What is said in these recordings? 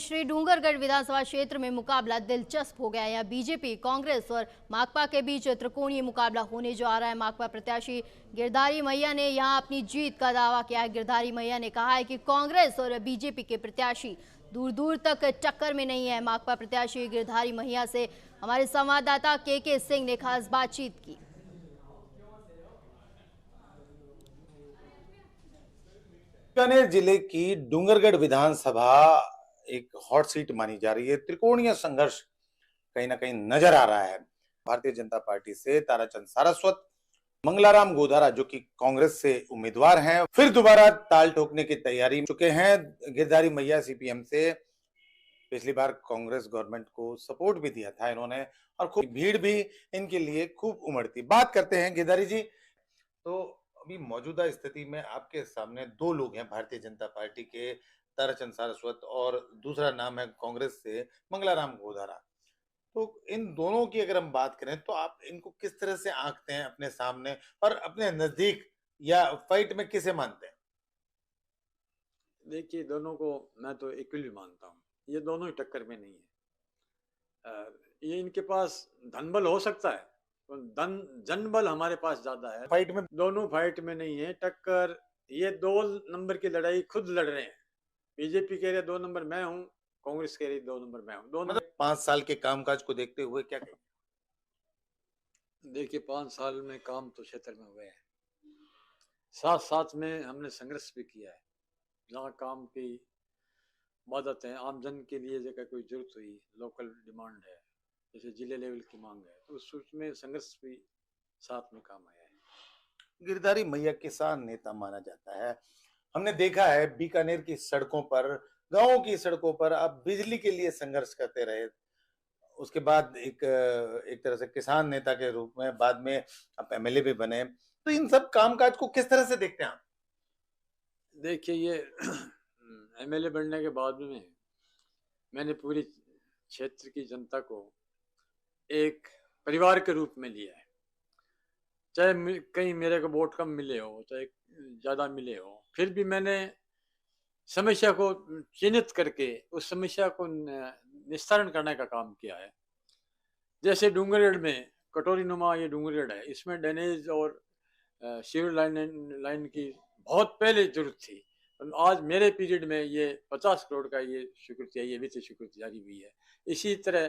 श्री डूंगरगढ़ विधानसभा क्षेत्र में मुकाबला दिलचस्प हो गया है। यहाँ बीजेपी, कांग्रेस और माकपा के बीच त्रिकोणीय मुकाबला होने जा रहा है। माकपा प्रत्याशी गिरधारी मैया ने यहाँ अपनी जीत का दावा किया है। गिरधारी मैया ने कहा है कि कांग्रेस और बीजेपी के प्रत्याशी दूर दूर तक टक्कर में नहीं है। माकपा प्रत्याशी गिरधारी मैया से हमारे संवाददाता के सिंह ने खास बातचीत की। बीकानेर जिले की डूंगरगढ़ विधानसभा एक हॉट सीट मानी जा रही है। त्रिकोणीय संघर्ष कहीं ना कहीं नजर आ रहा है। भारतीय जनता पार्टी से ताराचंद सारस्वत, मंगलाराम गोधारा जो कि कांग्रेस से उम्मीदवार हैं, फिर दोबारा ताल ठोकने की तैयारी में चुके हैं। गिरधारी मैया सीपीएम से पिछली बार कांग्रेस गवर्नमेंट को सपोर्ट भी दिया था इन्होंने, और खूब भीड़ भी इनके लिए खूब उमड़ती। बात करते हैं गिरधारी जी। तो अभी मौजूदा स्थिति में आपके सामने दो लोग हैं भारतीय जनता पार्टी के, ताराचंद सारस्वत, और दूसरा नाम है कांग्रेस से मंगलाराम गोधारा। तो इन दोनों की अगर हम बात करें तो आप इनको किस तरह से आंकते हैं अपने सामने और अपने नजदीक, या फाइट में किसे मानते हैं? देखिए, दोनों को मैं तो इक्वली मानता हूँ। ये दोनों ही टक्कर में नहीं है। ये इनके पास धन बल हो सकता है, तो जन बल हमारे पास ज्यादा है। फाइट में दोनों फाइट में नहीं है टक्कर। ये 2 नंबर की लड़ाई खुद लड़ रहे हैं। बीजेपी कह रहे 2 नंबर मैं हूँ, कांग्रेस कह रही 2 नंबर मैं हूँ। दोनों मतलब 5 साल के कामकाज को देखते हुए क्या कहेंगे? देखिए, 5 साल में काम तो क्षेत्र में हुए हैं, साथ साथ में हमने संघर्ष भी किया है। जहाँ काम की मदद है, आमजन के लिए जगह कोई जरूरत हुई, लोकल डिमांड है, जैसे जिले लेवल की मांग है, तो उस में संघर्ष भी साथ में काम आया है। गिरधारी मैया किसान नेता माना जाता है। हमने देखा है बीकानेर की सड़कों पर, गांवों की सड़कों पर आप बिजली के लिए संघर्ष करते रहे। उसके बाद एक तरह से किसान नेता के रूप में बाद में आप एमएलए भी बने। तो इन सब कामकाज को किस तरह से देखते हैं आप? देखिए, ये एमएलए बनने के बाद में मैंने पूरी क्षेत्र की जनता को एक परिवार के रूप में लिया है। चाहे कहीं मेरे को वोट कम मिले हो, चाहे ज्यादा मिले हो, फिर भी मैंने समस्या को चिन्हित करके उस समस्या को निस्तारण करने का काम किया है। जैसे डूंगरगढ़ में कटोरी नुमा ये डूंगरगढ़ है, इसमें ड्रेनेज और सीवर लाइन की बहुत पहले जरूरत थी। आज मेरे पीरियड में ये 50 करोड़ का ये स्वीकृति है, ये वित्तीय स्वीकृति जारी हुई है। इसी तरह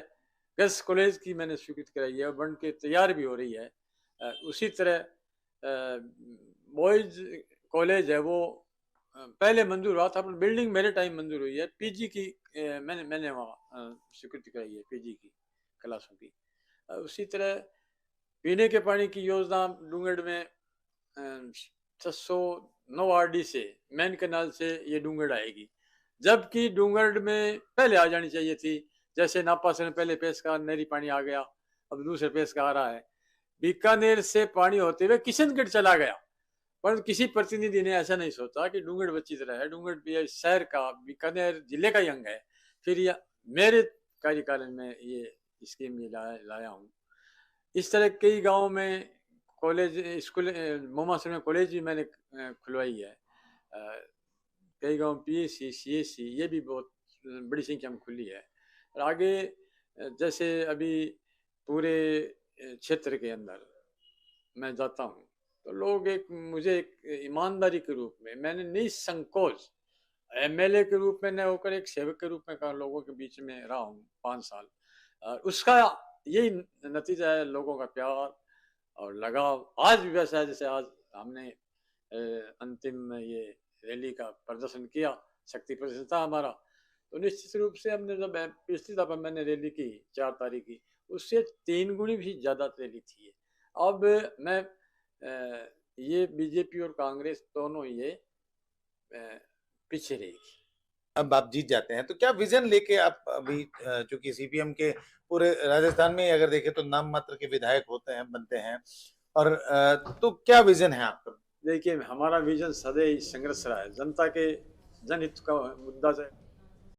गर्ल्स कॉलेज की मैंने स्वीकृति कराई है, बन के तैयार भी हो रही है। उसी तरह बॉयज कॉलेज है, वो पहले मंजूर हुआ था, पर बिल्डिंग मेरे टाइम मंजूर हुई है। पीजी की मैंने वहाँ स्वीकृति कराई है, पीजी की क्लासों की। उसी तरह पीने के पानी की योजना डूंगरगढ़ में 609 आरडी से मेन कैनाल से ये डूंगरगढ़ आएगी, जबकि डूंगरगढ़ में पहले आ जानी चाहिए थी। जैसे नापा से पहले पेश का नहरी पानी आ गया, अब दूसरे पेश का आ रहा है। बीकानेर से पानी होते हुए किशनगढ़ चला गया, पर किसी प्रतिनिधि ने ऐसा नहीं सोचा कि डूंगरगढ़ बच्ची तरह है। डूंगरगढ़ भी शहर का, बीकानेर जिले का ही अंग है। फिर यह मेरे कार्यकाल में ये स्कीम लाया हूँ। इस तरह कई गाँव में कॉलेज, स्कूल, मोमासर में कॉलेज भी मैंने खुलवाई है। कई गांव पीएससी, सीएससी ये भी बहुत बड़ी संख्या में खुली है। और आगे जैसे अभी पूरे क्षेत्र के अंदर मैं जाता हूँ तो लोग मुझे एक ईमानदारी के रूप में, मैंने निसंकोच एमएलए के रूप में न होकर एक सेवक के रूप में लोगों के बीच में रहा हूँ 5 साल। उसका यही नतीजा है, लोगों का प्यार और लगाव आज भी वैसा है जैसे आज हमने अंतिम में ये रैली का प्रदर्शन किया, शक्ति प्रदर्शन था हमारा। तो निश्चित रूप से हमने जब पिछली दफा मैंने रैली की 4 तारीख की, उससे 3 गुनी भी ज्यादा रैली थी। अब मैं ये बीजेपी और कांग्रेस दोनों ये पीछे रहेगी। अब आप जीत जाते हैं तो क्या विजन लेके आप अभी, चूंकि सीपीएम के पूरे राजस्थान में अगर देखें तो नाम मात्र के विधायक होते हैं, बनते हैं, और तो क्या विजन है आपका? देखिए, हमारा विजन सदैव संघर्ष रहा है, जनता के जनहित का मुद्दा है।